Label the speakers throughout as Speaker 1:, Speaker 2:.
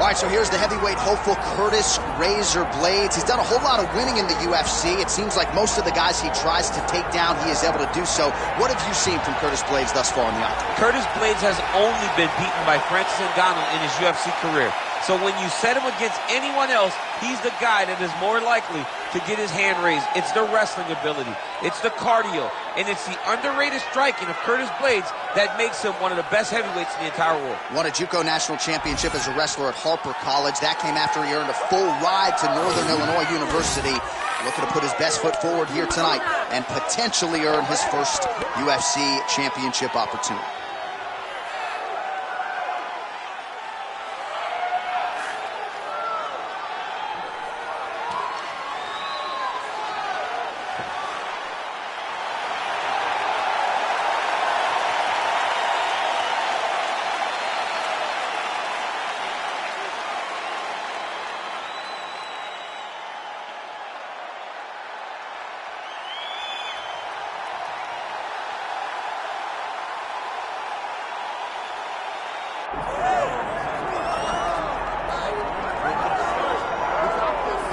Speaker 1: All right, so here's the heavyweight hopeful, Curtis Razor Blaydes. He's done a whole lot of winning in the UFC. It seems like most of the guys he tries to take down, he is able to do so. What have you seen from Curtis Blaydes thus far in the octagon?
Speaker 2: Curtis Blaydes has only been beaten by Francis Ngannou in his UFC career. So when you set him against anyone else, he's the guy that is more likely to get his hand raised. It's the wrestling ability, it's the cardio, and it's the underrated striking of Curtis Blaydes that makes him one of the best heavyweights in the entire world.
Speaker 1: Won a JUCO national championship as a wrestler at Harper College. That came after he earned a full ride to Northern Illinois University. Looking to put his best foot forward here tonight and potentially earn his first UFC championship opportunity.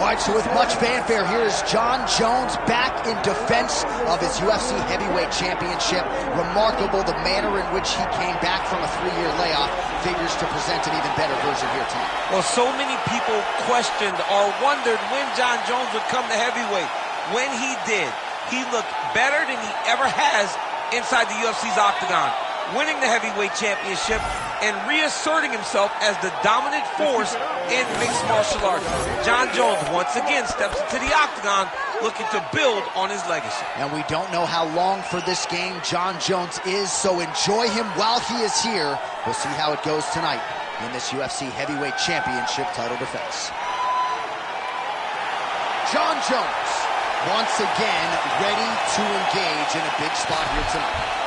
Speaker 1: All right, so with much fanfare, here is Jon Jones back in defense of his UFC heavyweight championship. Remarkable the manner in which he came back from a 3-year layoff. Figures to present an even better version here tonight.
Speaker 2: Well, so many people questioned or wondered when Jon Jones would come to heavyweight. When he did, he looked better than he ever has inside the UFC's octagon, winning the heavyweight championship and reasserting himself as the dominant force in mixed martial arts. Jon Jones once again steps into the octagon looking to build on his legacy.
Speaker 1: And we don't know how long for this game Jon Jones is, so enjoy him while he is here. We'll see how it goes tonight in this UFC heavyweight championship title defense. Jon Jones, once again, ready to engage in a big spot here tonight.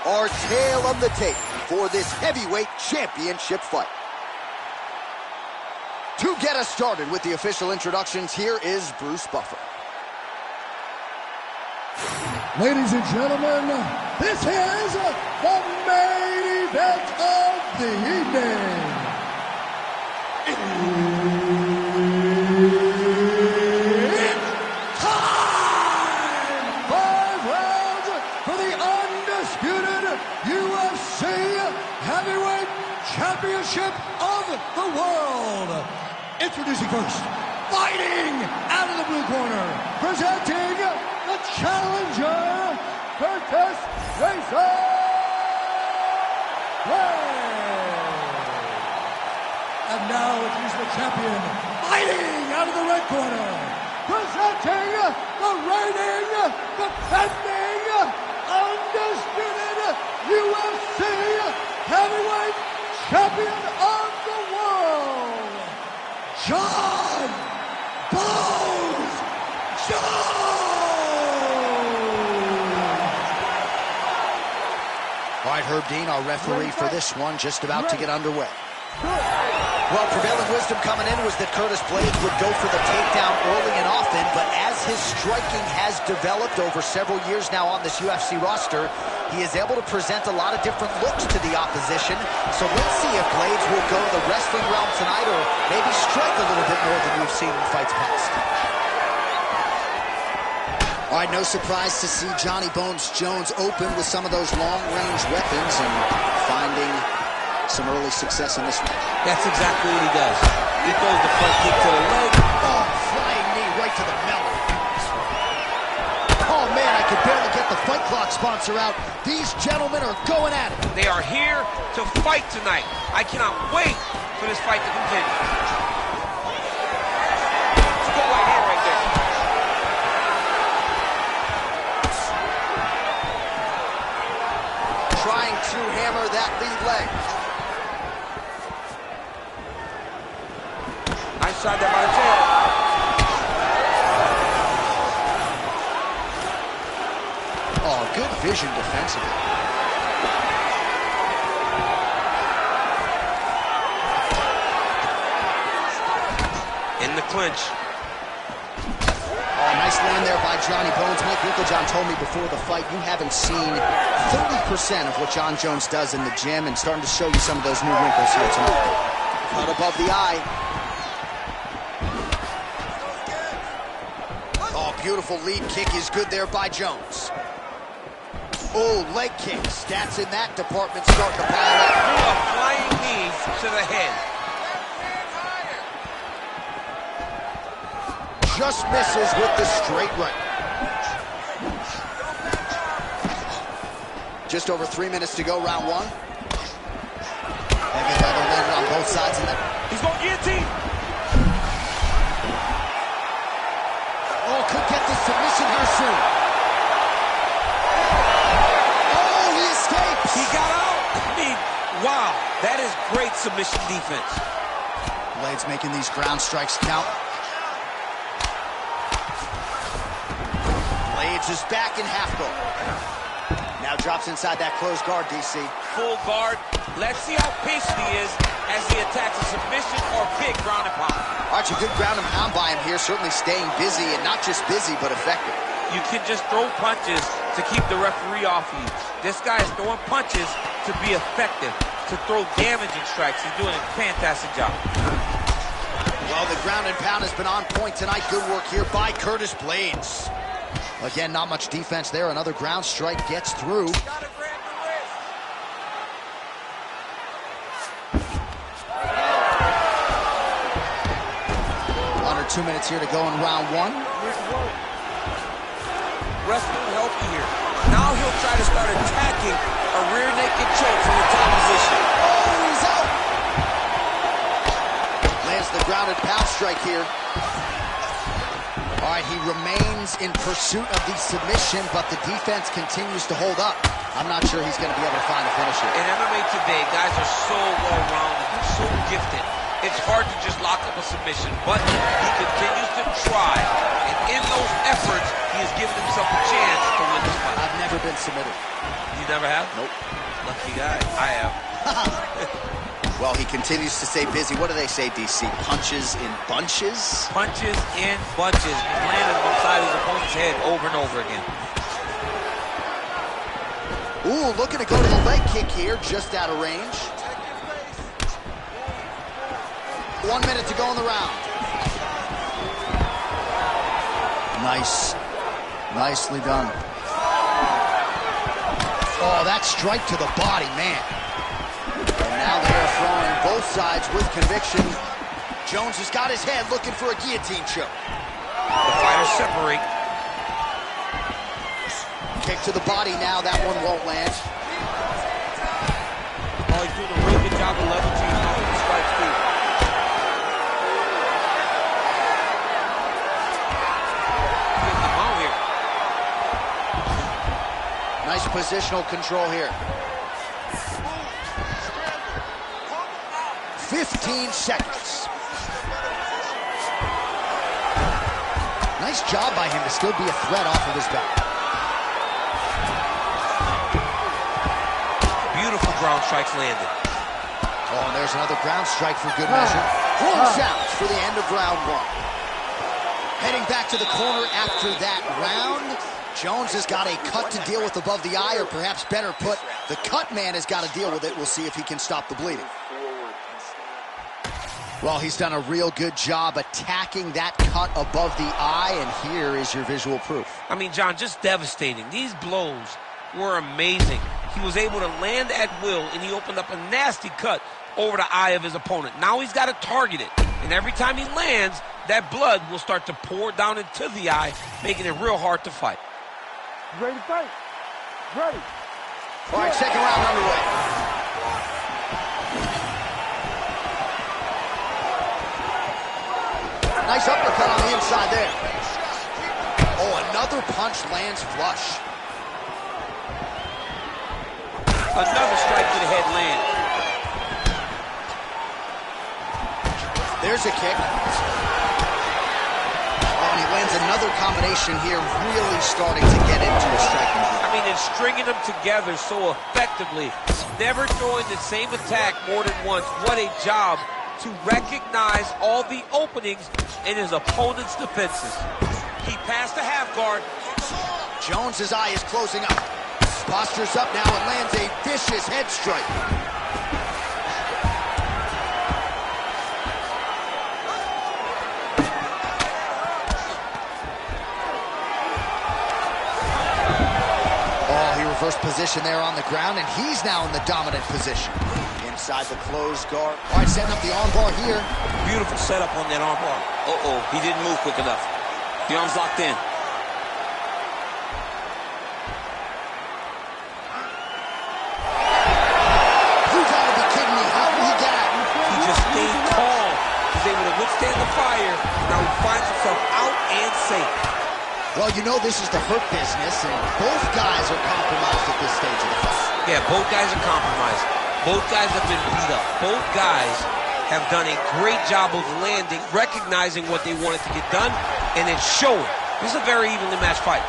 Speaker 1: Our tale of the tape for this heavyweight championship fight. To get us started with the official introductions, here is Bruce Buffer.
Speaker 3: Ladies and gentlemen, this is the main event of the evening. It's time! 5 rounds for the undisputed UFC Heavyweight Championship of the world. Introducing first, fighting out of the blue corner, presenting the challenger, Curtis Razor Blaydes. And now introducing the champion, fighting out of the red corner, presenting the reigning, defending, undisputed UFC Heavyweight Champion of the world, Jon Bones Jones!
Speaker 1: All right, Herb Dean, our referee for this one, just about to get underway. Well, prevailing wisdom coming in was that Curtis Blaydes would go for the takedown early and often, but as his striking has developed over several years now on this UFC roster, he is able to present a lot of different looks to the opposition. So let's see if Blaydes will go the wrestling realm tonight or maybe strike a little bit more than we've seen in fights past. All right, no surprise to see Johnny Bones Jones open with some of those long-range weapons and finding some early success in this one.
Speaker 2: That's exactly what he does. He throws the front kick to the leg.
Speaker 1: Oh, flying knee right to the melon. Oh, man, I could barely get the Fight Clock sponsor out. These gentlemen are going at it.
Speaker 2: They are here to fight tonight. I cannot wait for this fight to continue. It's a good right hand right there.
Speaker 1: Trying to hammer that lead leg.
Speaker 2: Nice shot there by the tail.
Speaker 1: Oh, good vision defensively.
Speaker 2: In the clinch.
Speaker 1: Oh, nice land there by Johnny Bones. Mike John told me before the fight you haven't seen 30% of what Jon Jones does in the gym, and starting to show you some of those new wrinkles here tonight. Cut above the eye. Oh, beautiful lead kick is good there by Jones. Oh, leg kick. Stats in that department start to pile up.
Speaker 2: A flying knee to the head.
Speaker 1: Just misses with the straight right. Just over 3 minutes to go, round one. Heavy leather landed on both sides of that.
Speaker 2: He's going guillotine.
Speaker 1: Oh, could get the submission here soon. Oh, he escapes.
Speaker 2: He got out. I mean, wow, that is great submission defense.
Speaker 1: Blaydes making these ground strikes count. Blaydes is back in half guard. Now drops inside that closed guard, DC.
Speaker 2: Full guard. Let's see how patient he is as he attacks a submission or big ground and pound.
Speaker 1: Archie, good ground and pound by him here, certainly staying busy, and not just busy, but effective.
Speaker 2: You can just throw punches to keep the referee off you. This guy is throwing punches to be effective, to throw damaging strikes. He's doing a fantastic job.
Speaker 1: Well, the ground and pound has been on point tonight. Good work here by Curtis Blaydes. Again, not much defense there. Another ground strike gets through. Under 2 minutes here to go in round one.
Speaker 2: Wrestling healthy here. Now he'll try to start attacking a rear naked choke from the top position.
Speaker 1: Oh, he's out! Lands the grounded pound strike here. All right, he remains in pursuit of the submission, but the defense continues to hold up. I'm not sure he's going to be able to find a finish here.
Speaker 2: In MMA today, guys are so well-rounded, they're so gifted. It's hard to just lock up a submission, but he continues to try. And in those efforts, he has given himself a chance to win this fight.
Speaker 1: I've never been submitted.
Speaker 2: You never have?
Speaker 1: Nope.
Speaker 2: Lucky guy. I have.
Speaker 1: Well, he continues to stay busy. What do they say, DC? Punches in bunches?
Speaker 2: Punches in bunches. He's landing alongside his opponent's head over and over again.
Speaker 1: Ooh, looking to go to the leg kick here, just out of range. 1 minute to go in the round. Nice. Nicely done. Oh, that strike to the body, man. And now they are throwing both sides with conviction. Jones has got his head looking for a guillotine choke.
Speaker 2: The fighters separate.
Speaker 1: Kick to the body now. That one won't land.
Speaker 2: Oh, he's doing a really good job of leveraging off the strikes, too. Getting him out here.
Speaker 1: Nice positional control here. 15 seconds. Nice job by him to still be a threat off of his back.
Speaker 2: Beautiful ground strikes landed.
Speaker 1: Oh, and there's another ground strike for good measure. Horn sounds for the end of round one. Heading back to the corner after that round. Jones has got a cut to deal with above the eye, or perhaps better put, the cut man has got to deal with it. We'll see if he can stop the bleeding. Well, he's done a real good job attacking that cut above the eye, and here is your visual proof.
Speaker 2: I mean, John, just devastating. These blows were amazing. He was able to land at will, and he opened up a nasty cut over the eye of his opponent. Now he's got to target it, and every time he lands, that blood will start to pour down into the eye, making it real hard to fight.
Speaker 3: Ready to fight? Ready.
Speaker 1: All right, second round underway. Nice uppercut on the inside there. Oh, another punch lands flush.
Speaker 2: Another strike to the head land.
Speaker 1: There's a kick. Oh, and he lands another combination here, really starting to get into a striking groove.
Speaker 2: I mean, and stringing them together so effectively. Never throwing the same attack more than once. What a job to recognize all the openings in his opponent's defenses. He passed the half guard.
Speaker 1: Jones's eye is closing up. Postures up now and lands a vicious head strike. Oh, he reversed position there on the ground, and he's now in the dominant position. Inside the closed guard. All right, setting up the armbar here.
Speaker 2: Beautiful setup on that armbar.
Speaker 4: Uh-oh, he didn't move quick enough. The arm's locked in.
Speaker 1: You gotta be kidding me. How did he get out?
Speaker 2: He just stayed calm. He's able to withstand the fire. Now he finds himself out and safe.
Speaker 1: Well, you know this is the hurt business, and both guys are compromised at this stage of the fight.
Speaker 2: Yeah, both guys are compromised. Both guys have been beat up. Both guys have done a great job of landing, recognizing what they wanted to get done, and then showing. This is a very evenly matched fight.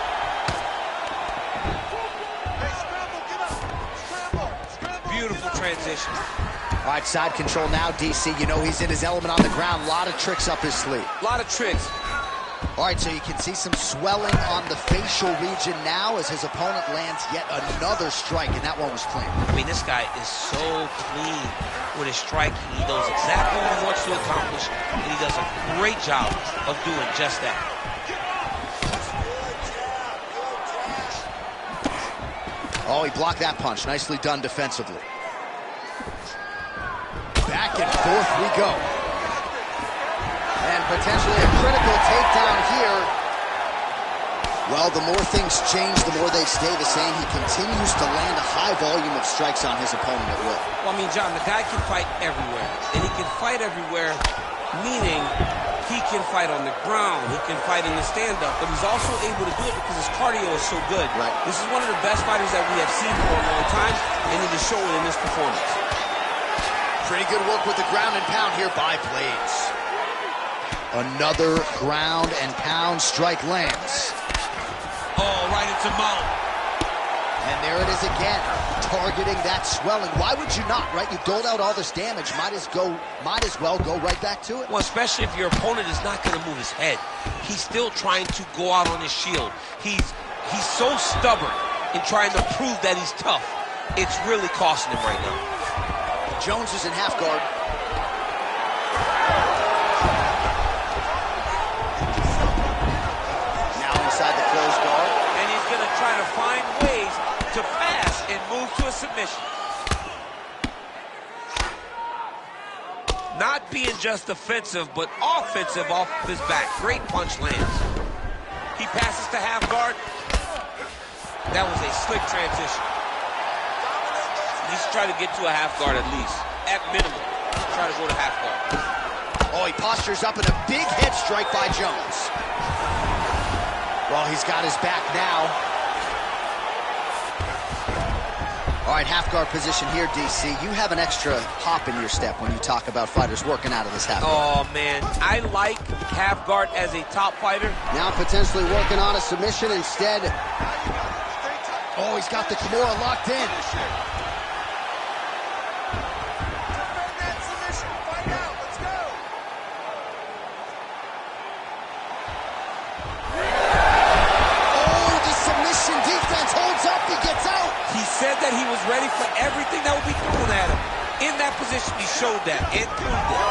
Speaker 2: Beautiful transition.
Speaker 1: All right, side control now, DC. You know he's in his element on the ground. A lot of tricks up his sleeve.
Speaker 2: A lot of tricks.
Speaker 1: All right, so you can see some swelling on the facial region now as his opponent lands yet another strike, and that one was clean.
Speaker 2: I mean, this guy is so clean with his striking. He knows exactly what he wants to accomplish, and he does a great job of doing just that.
Speaker 1: Oh, he blocked that punch. Nicely done defensively. Back and forth we go. And potentially a critical takedown here. Well, the more things change, the more they stay the same. He continues to land a high volume of strikes on his opponent at will.
Speaker 2: Well, I mean, John, the guy can fight everywhere. And he can fight everywhere, meaning he can fight on the ground. He can fight in the stand-up. But he's also able to do it because his cardio is so good.
Speaker 1: Right.
Speaker 2: This is one of the best fighters that we have seen for a long time, and it is showing in this performance.
Speaker 1: Pretty good work with the ground and pound here by Blaydes. Another ground and pound strike lands.
Speaker 2: Oh, right into mouth.
Speaker 1: And there it is again, targeting that swelling. Why would you not, right? You doled out all this damage. Might as well go right back to it.
Speaker 2: Well, especially if your opponent is not going to move his head. He's still trying to go out on his shield. He's so stubborn in trying to prove that he's tough. It's really costing him right now.
Speaker 1: Jones is in half guard. Now inside the closed guard.
Speaker 2: And he's going to try to find ways to pass and move to a submission. Not being just defensive, but offensive off of his back. Great punch lands. He passes to half guard. That was a slick transition. He should try to get to a half guard at least. At minimum, try to go to half guard.
Speaker 1: Oh, he postures up in a big head strike by Jones. Well, he's got his back now. All right, half guard position here, DC. You have an extra hop in your step when you talk about fighters working out of this half guard.
Speaker 2: Oh, man. I like half guard as a top fighter.
Speaker 1: Now potentially working on a submission instead. Oh, he's got the Kimura locked in.
Speaker 2: Said that he was ready for everything that would be thrown at him. In that position, he showed that and proved it.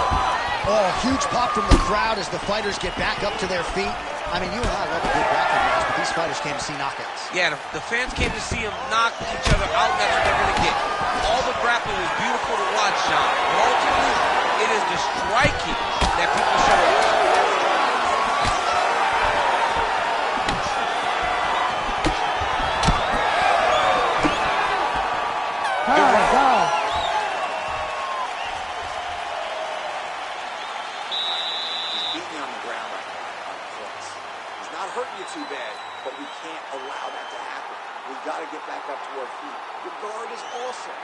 Speaker 1: Oh, huge pop from the crowd as the fighters get back up to their feet. I mean, you and I love a good grappling match, but these fighters came to see knockouts.
Speaker 2: Yeah, the fans came to see him knock each other out. That's what they're going to get. All the grappling is beautiful to watch, John. But ultimately, it is the striking that people show up.
Speaker 5: Hurting you too bad, but we can't allow that to happen. We've got to get back up to our feet. Your guard is awesome.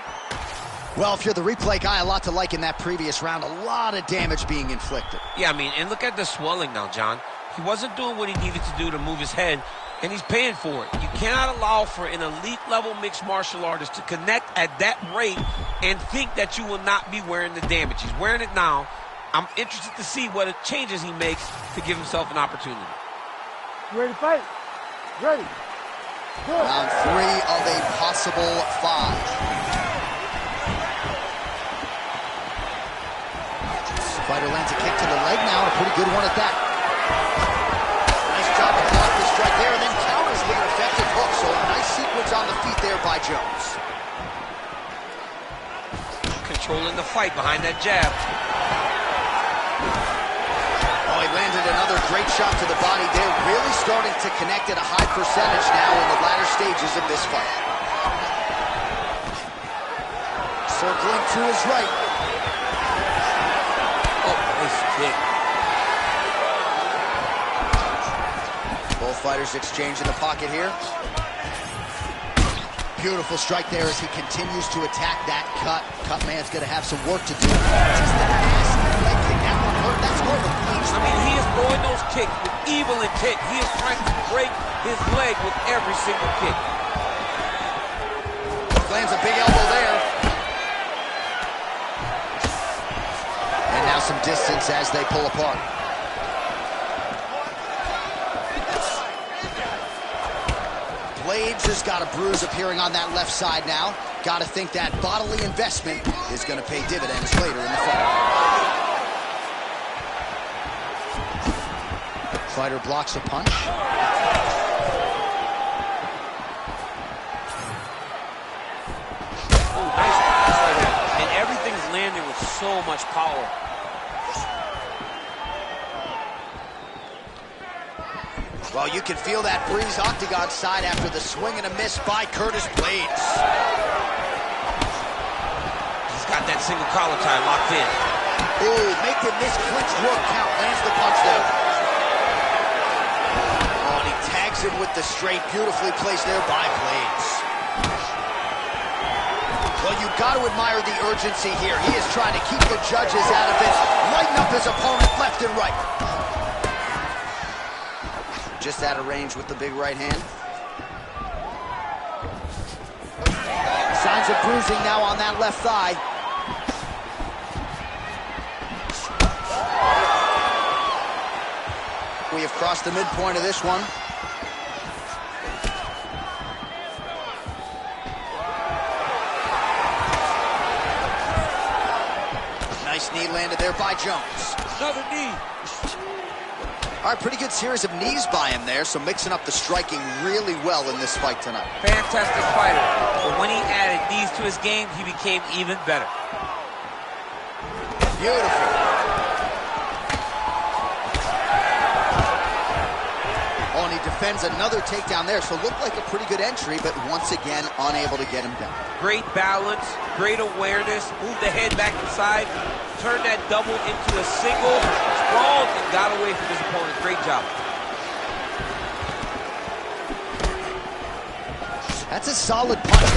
Speaker 1: Well, if you're the replay guy, a lot to like in that previous round. A lot of damage being inflicted.
Speaker 2: Yeah, I mean, and look at the swelling now, John. He wasn't doing what he needed to do to move his head, and he's paying for it. You cannot allow for an elite-level mixed martial artist to connect at that rate and think that you will not be wearing the damage. He's wearing it now. I'm interested to see what changes he makes to give himself an opportunity.
Speaker 3: You ready to fight? Ready. Good.
Speaker 1: Round 3 of a possible 5. Fighter lands a kick to the leg now, and a pretty good one at that. Nice job to block the strike there, and then counters with an effective hook. So a nice sequence on the feet there by Jones.
Speaker 2: Controlling the fight behind that jab.
Speaker 1: Oh, he landed another great shot to the body. They're really starting to connect at a high percentage now in the latter stages of this fight. Circling to his right.
Speaker 2: Oh, nice kick.
Speaker 1: Both fighters exchange in the pocket here. Beautiful strike there as he continues to attack that cut. Cut man's going to have some work to do. Just a nasty leg kick. That one hurt. That's more of a punch.
Speaker 2: I mean, he is throwing those kicks with evil intent. He is trying to break his leg with every single kick.
Speaker 1: Lands a big elbow there. And now some distance as they pull apart. Blaydes has got a bruise appearing on that left side now. Got to think that bodily investment is going to pay dividends later in the fight. Fighter blocks a punch.
Speaker 2: Oh, nice punch right there. And everything's landing with so much power.
Speaker 1: Well, you can feel that breeze octagon side after the swing and a miss by Curtis Blaydes.
Speaker 2: He's got that single collar tie locked in.
Speaker 1: Ooh, making this clinch work count. Lands the punch there. Oh, and he tags him with the straight. Beautifully placed there by Blaydes. Well, you've got to admire the urgency here. He is trying to keep the judges out of it, lighten up his opponent left and right. Just out of range with the big right hand. Signs of bruising now on that left thigh. We have crossed the midpoint of this one. Nice knee landed there by Jones.
Speaker 2: Another knee.
Speaker 1: All right, pretty good series of knees by him there, so mixing up the striking really well in this fight tonight.
Speaker 2: Fantastic fighter. But when he added knees to his game, he became even better.
Speaker 1: Beautiful. Oh, and he defends another takedown there, so it looked like a pretty good entry, but once again, unable to get him down.
Speaker 2: Great balance, great awareness, moved the head back inside, turned that double into a single, sprawled, and got away from his opponent. Great job.
Speaker 1: That's a solid punch.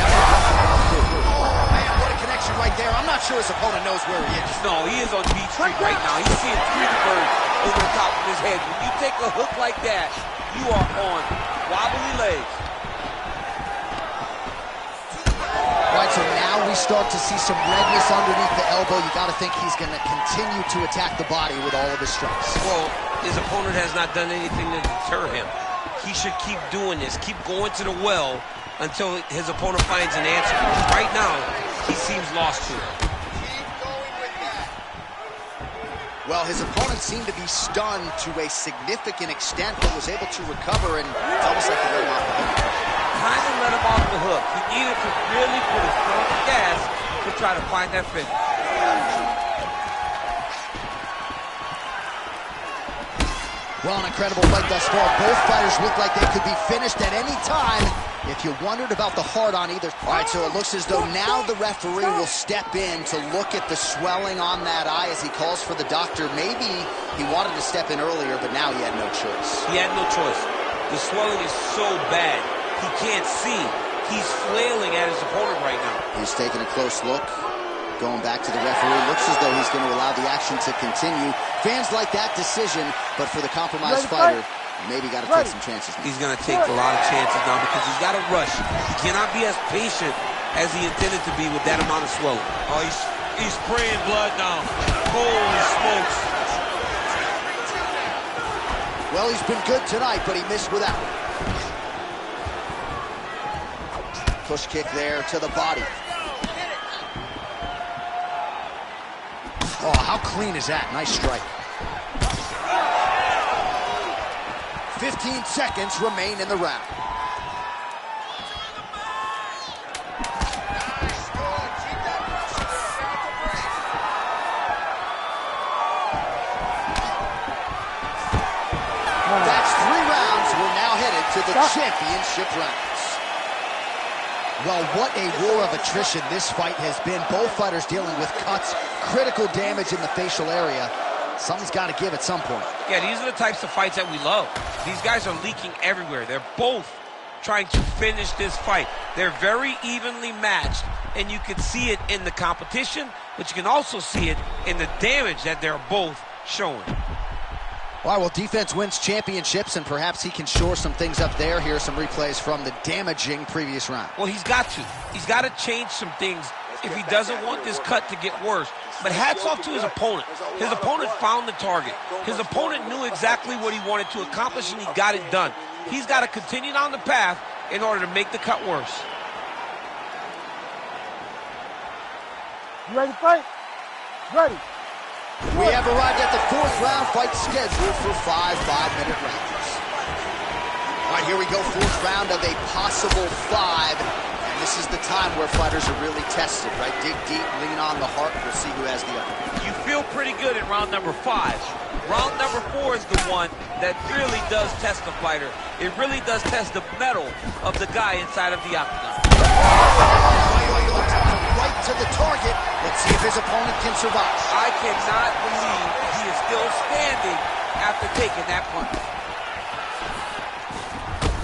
Speaker 1: Oh, man, what a connection right there. I'm not sure his opponent knows where he is.
Speaker 2: No, he is on Beach Street right now. He's seeing Tweety Bird over the top of his head. When you take a hook like that, you are on wobbly legs.
Speaker 1: Right, so now we start to see some redness underneath the elbow. You got to think he's going to continue to attack the body with all of his strikes.
Speaker 2: Well, his opponent has not done anything to deter him. He should keep doing this, keep going to the well until his opponent finds an answer. Right now, he seems lost to it.
Speaker 1: Well, his opponent seemed to be stunned to a significant extent, but was able to recover, and it's almost like he let him off the hook.
Speaker 2: Kind of let him off the hook. He needed to really put his foot on the gas to try to find that finish.
Speaker 1: Well, an incredible fight thus far. Both fighters look like they could be finished at any time if you wondered about the heart on either. All right, so it looks as though now the referee will step in to look at the swelling on that eye as he calls for the doctor. Maybe he wanted to step in earlier, but now he had no choice.
Speaker 2: He had no choice. The swelling is so bad, he can't see. He's flailing at his opponent right now.
Speaker 1: He's taking a close look. Going back to the referee. Looks as though he's going to allow the action to continue. Fans like that decision, but for the compromised fighter, maybe got to take some chances now.
Speaker 2: He's going to take a lot of chances now because he's got to rush. He cannot be as patient as he intended to be with that amount of swelling. Oh, he's spraying blood now. Holy smokes.
Speaker 1: Well, he's been good tonight, but he missed with that one. Push kick there to the body. Oh, how clean is that? Nice strike. 15 seconds remain in the round. That's 3 rounds. We're now headed to the championship rounds. Well, what a war of attrition this fight has been. Both fighters dealing with cuts, critical damage in the facial area. Something's got to give at some point.
Speaker 2: Yeah, these are the types of fights that we love. These guys are leaking everywhere. They're both trying to finish this fight. They're very evenly matched, and you can see it in the competition, but you can also see it in the damage that they're both showing.
Speaker 1: All right, well, defense wins championships, and perhaps he can shore some things up there. Here are some replays from the damaging previous round.
Speaker 2: Well, he's got to. He's got to change some things if he doesn't want this cut to get worse. But hats off to his opponent. His opponent found the target. His opponent knew exactly what he wanted to accomplish, and he got it done. He's got to continue down the path in order to make the cut worse.
Speaker 6: You ready to fight? Ready.
Speaker 1: We have arrived at the 4th round, fight scheduled for 5 5-minute rounds. All right, here we go, 4th round of a possible 5. And this is the time where fighters are really tested, right? Dig deep, lean on the heart, we'll see who has the upper.
Speaker 2: You feel pretty good in round number 5. Round number 4 is the one that really does test the fighter. It really does test the mettle of the guy inside of the octagon.
Speaker 1: Right to the target. Let's see if his opponent can survive.
Speaker 2: I cannot believe he is still standing after taking that punch.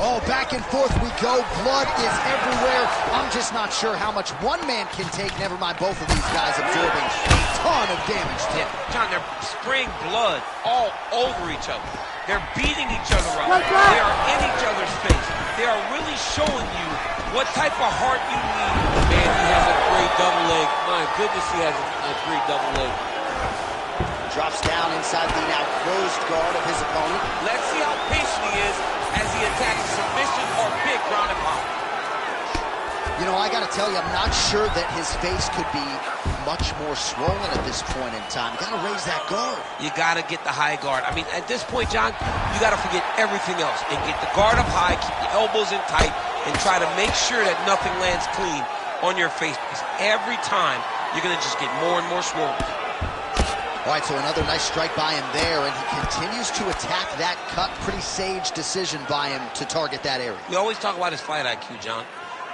Speaker 1: Oh, back and forth we go. Blood is everywhere. I'm just not sure how much one man can take. Never mind both of these guys absorbing a ton of damage.
Speaker 2: Yeah, John, they're spraying blood all over each other. They're beating each other up. They are in each other's face. They are really showing you what type of heart you need.
Speaker 4: Man, he has a great double leg. My goodness, he has a great double leg.
Speaker 1: Drops down inside the now closed guard of his opponent.
Speaker 2: Let's see how patient he is as he attacks submission or big ground and pound.
Speaker 1: You know, I got to tell you, I'm not sure that his face could be much more swollen at this point in time. You got to raise that guard.
Speaker 2: You got to get the high guard. I mean, at this point, John, you got to forget everything else and get the guard up high, keep the elbows in tight, and try to make sure that nothing lands clean on your face, because every time you're going to just get more and more swollen.
Speaker 1: All right, so another nice strike by him there, and he continues to attack that cut. Pretty sage decision by him to target that area.
Speaker 2: We always talk about his fight IQ, John.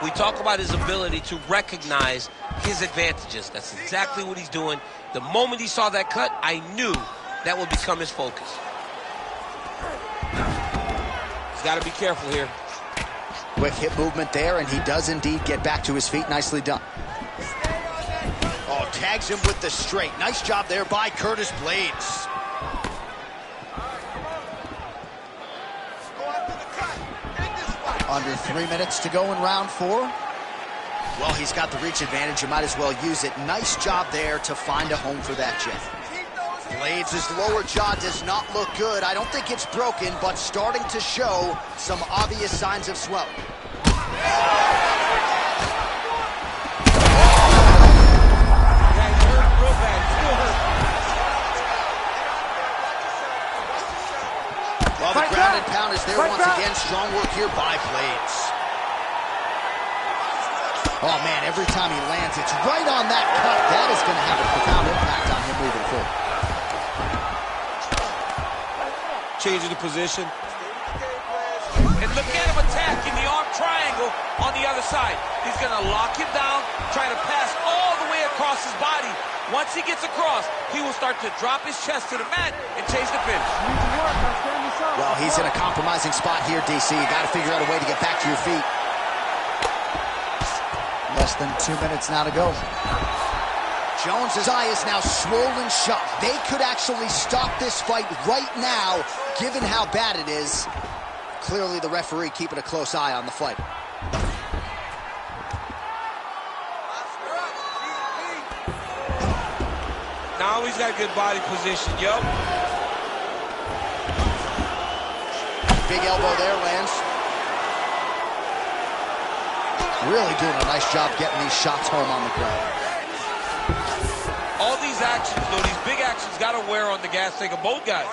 Speaker 2: We talk about his ability to recognize his advantages. That's exactly what he's doing. The moment he saw that cut, I knew that would become his focus. He's got to be careful here.
Speaker 1: Quick hip movement there, and he does indeed get back to his feet. Nicely done. Oh, tags him with the straight. Nice job there by Curtis Blaydes. Under 3 minutes to go in round 4. Well, he's got the reach advantage. You might as well use it. Nice job there to find a home for that jab. Blaydes' lower jaw does not look good. I don't think it's broken, but starting to show some obvious signs of swelling. Well, the ground and pound is there once again. Strong work here by Blaydes. Oh, man, every time he lands, it's right on that cut. That is going to have a profound impact on him moving forward.
Speaker 4: Changing the position.
Speaker 2: And look at him attacking the arm triangle on the other side. He's going to lock him down, try to pass all the way across his body. Once he gets across, he will start to drop his chest to the mat and chase the finish.
Speaker 1: Well, he's in a compromising spot here, DC. You got to figure out a way to get back to your feet. Less than 2 minutes now to go. Jones's eye is now swollen shut. They could actually stop this fight right now, given how bad it is. Clearly, the referee keeping a close eye on the fight.
Speaker 2: Now he's got good body position, yo.
Speaker 1: big elbow there lands. Really doing a nice job getting these shots home on the ground.
Speaker 2: All these actions, though, these big actions got to wear on the gas tank of both guys.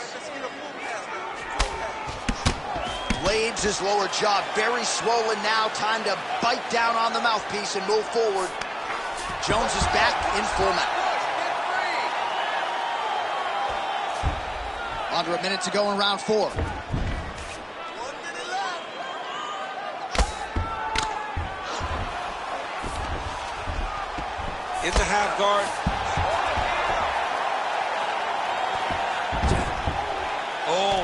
Speaker 1: Blaydes' lower jaw very swollen now. Time to bite down on the mouthpiece and move forward. Jones is back in format. Under a minute to go in round 4.
Speaker 2: In the half guard. Oh.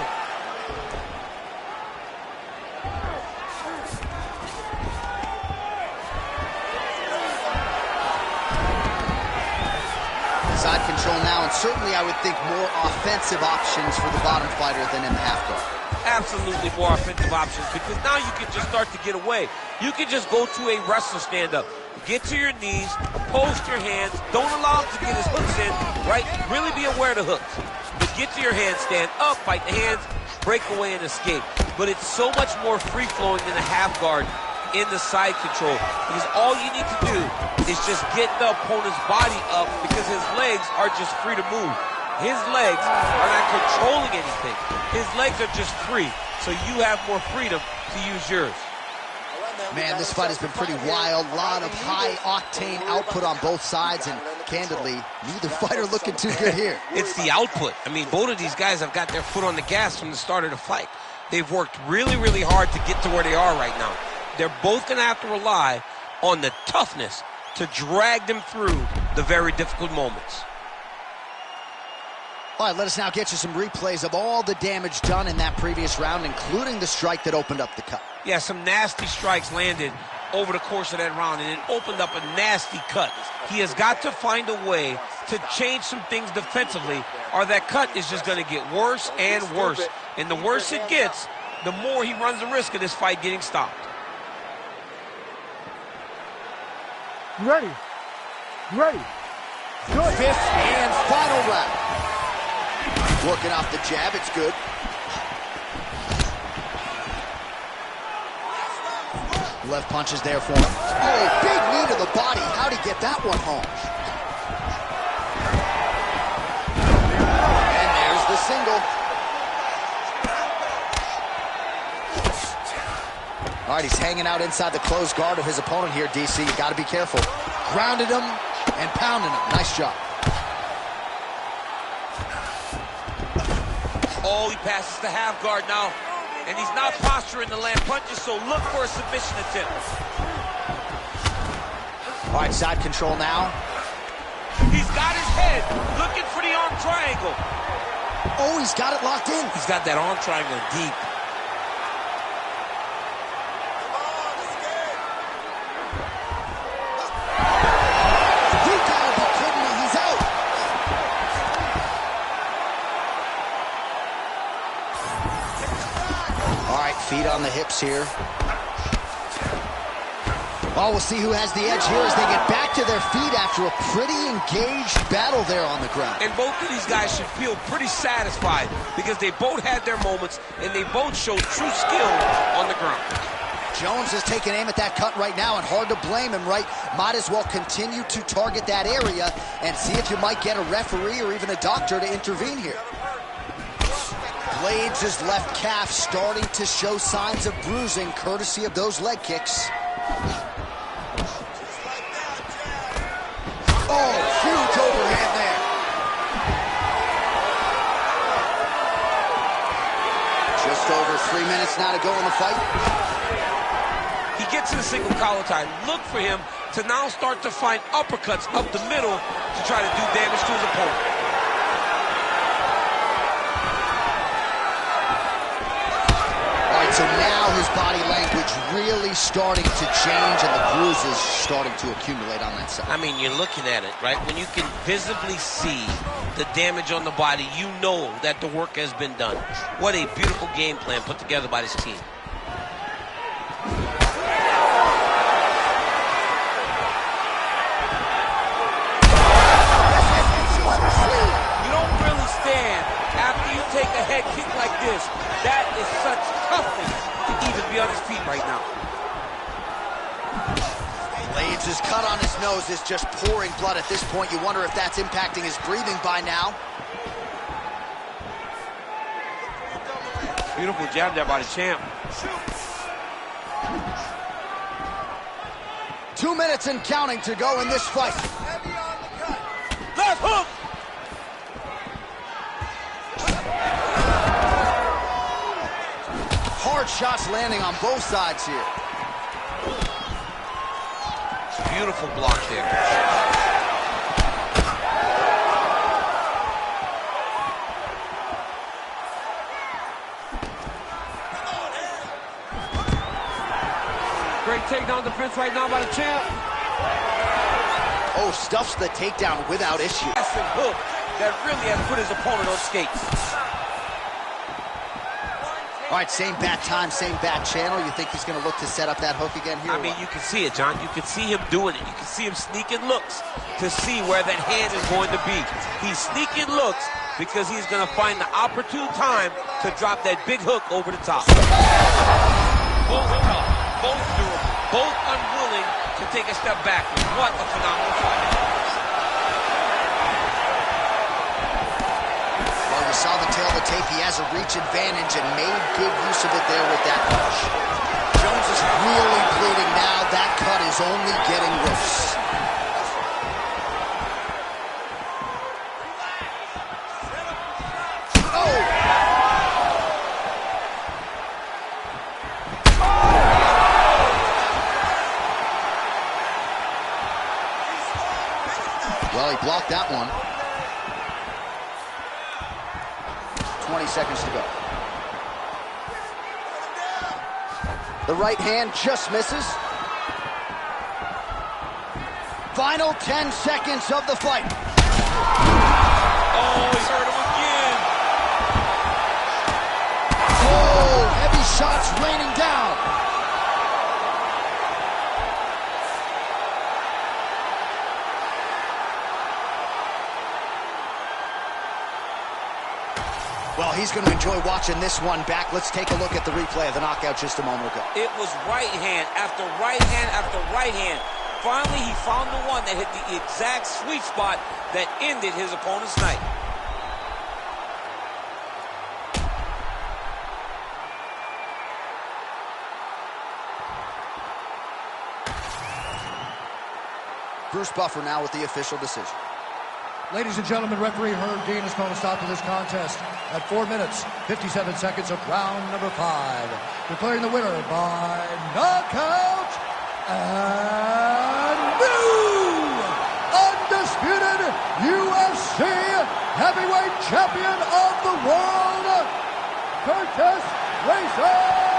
Speaker 1: Side control now, and certainly I would think more offensive options for the bottom fighter than in the half guard.
Speaker 2: Absolutely more offensive options, because now you can just start to get away. You can just go to a wrestler stand-up. Get to your knees, post your hands, don't allow him to get his hooks in, right? Really be aware of the hooks. But get to your hands, stand up, fight the hands, break away and escape. But it's so much more free-flowing than a half guard in the side control, because all you need to do is just get the opponent's body up, because his legs are just free to move. His legs are not controlling anything. His legs are just free, so you have more freedom to use yours.
Speaker 1: Man, this fight has been pretty wild. A lot of high-octane output on both sides, and candidly, neither fighter looking too good here.
Speaker 2: It's the output. I mean, both of these guys have got their foot on the gas from the start of the fight. They've worked really, really hard to get to where they are right now. They're both going to have to rely on the toughness to drag them through the very difficult moments.
Speaker 1: All right, let us now get you some replays of all the damage done in that previous round, including the strike that opened up the cut.
Speaker 2: Yeah, some nasty strikes landed over the course of that round, and it opened up a nasty cut. He has got to find a way to change some things defensively, or that cut is just going to get worse and worse. And the worse it gets, the more he runs the risk of this fight getting stopped.
Speaker 6: You ready? You ready? Good.
Speaker 1: Fifth and final round. Working off the jab, it's good. Left punch is there for him. Oh, big knee to the body. How'd he get that one home? And there's the single. All right, he's hanging out inside the closed guard of his opponent here, DC. You got to be careful. Grounded him and pounding him. Nice job.
Speaker 2: Oh, he passes the half guard now, and he's not posturing to land punches, so look for a submission attempt.
Speaker 1: All right, side control now.
Speaker 2: He's got his head looking for the arm triangle.
Speaker 1: Oh, he's got it locked in.
Speaker 2: He's got that arm triangle deep.
Speaker 1: Feet on the hips here. Oh, we'll see who has the edge here as they get back to their feet after a pretty engaged battle there on the ground.
Speaker 2: And both of these guys should feel pretty satisfied, because they both had their moments and they both showed true skill on the ground.
Speaker 1: Jones is taking aim at that cut right now, and hard to blame him, right? Might as well continue to target that area and see if you might get a referee or even a doctor to intervene here. Blaydes' left calf starting to show signs of bruising, courtesy of those leg kicks. Oh, huge overhand there. Just over 3 minutes now to go in the fight.
Speaker 2: He gets to the single collar tie. Look for him to now start to find uppercuts up the middle to try to do damage to his opponent.
Speaker 1: So now his body language really starting to change, and the bruises starting to accumulate on that side.
Speaker 2: I mean, you're looking at it, right? When you can visibly see the damage on the body, you know that the work has been done. What a beautiful game plan put together by this team. You don't really stand after you take a head kick like this. That is such tough
Speaker 1: cut on his nose is just pouring blood at this point. You wonder if that's impacting his breathing by now.
Speaker 2: Beautiful jab there by the champ.
Speaker 1: 2 minutes and counting to go in this fight.
Speaker 2: Left hook!
Speaker 1: Hard shots landing on both sides here.
Speaker 2: Beautiful block there.
Speaker 4: Great takedown defense right now by the champ.
Speaker 1: Oh, stuffs the takedown without issue.
Speaker 2: Massive hook that really has put his opponent on skates.
Speaker 1: All right, same bat time, same bat channel. You think he's going to look to set up that hook again here?
Speaker 2: I mean, you can see it, John. You can see him doing it. You can see him sneaking looks to see where that hand is going to be. He's sneaking looks because he's going to find the opportune time to drop that big hook over the top. Both tough, both durable, both unwilling to take a step backwards. What a phenomenal fight.
Speaker 1: Well, you saw the tail of the tape. He has a reach advantage and made good use of it there with that punch. Jones is really bleeding now. That cut is only getting worse. Well, he blocked that one. 20 seconds to go. The right hand just misses. Final 10 seconds of the fight.
Speaker 2: Oh, he hurt him again.
Speaker 1: Oh, heavy shots raining down. Well, he's going to enjoy watching this one back. Let's take a look at the replay of the knockout just a moment ago.
Speaker 2: It was right hand after right hand after right hand. Finally, he found the one that hit the exact sweet spot that ended his opponent's night.
Speaker 1: Bruce Buffer now with the official decision.
Speaker 3: Ladies and gentlemen, referee Herb Dean has called a stop to this contest at 4 minutes, 57 seconds of round number 5. Declaring the winner by knockout and new undisputed UFC heavyweight champion of the world, Curtis Blaydes.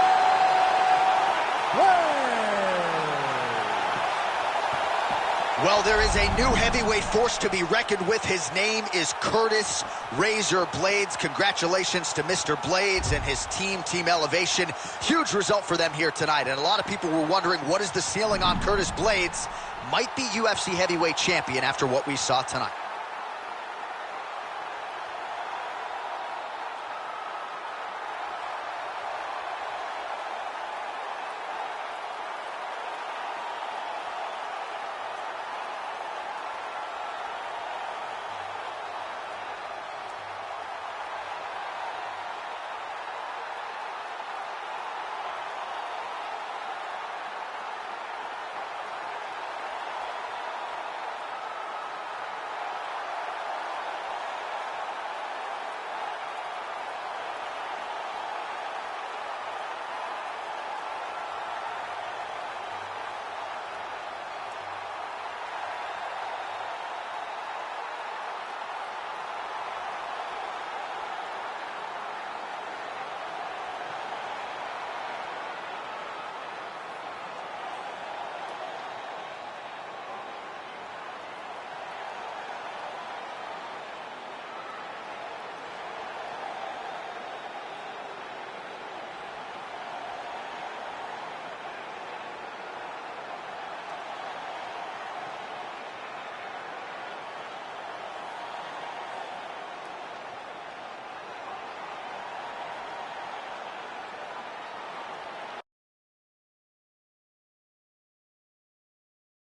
Speaker 1: Well, there is a new heavyweight force to be reckoned with. His name is Curtis Razor Blaydes. Congratulations to Mr. Blaydes and his team, Team Elevation. Huge result for them here tonight. And a lot of people were wondering, what is the ceiling on Curtis Blaydes? Might be UFC heavyweight champion after what we saw tonight.